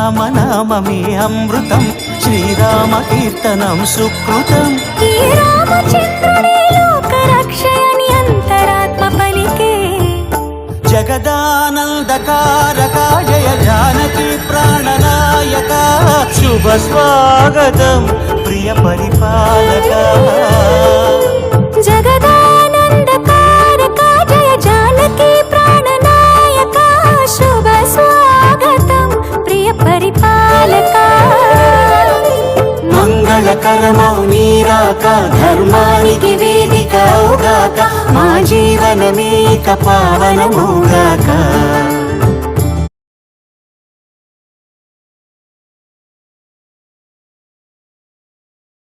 రామనామమే అమృతం, శ్రీరామ కీర్తనం సుకృతం. ఈ రామచంద్రుడే లోకరక్షయని అంతరాత్మ పలికే. జగదానందకారక జయ జానకి ప్రాణనాయక, శుభ స్వాగతం ప్రియ పరిపాలక. జగదానందకారక జయ జానకి ప్రాణనాయక, శుభ స్వాగతం ప్రియ పరిపాలక. మంగళకరమౌ నీరాక, ధర్మానికి వేదిక అవుగాక, మా జీవనమేక పావనమౌగాక.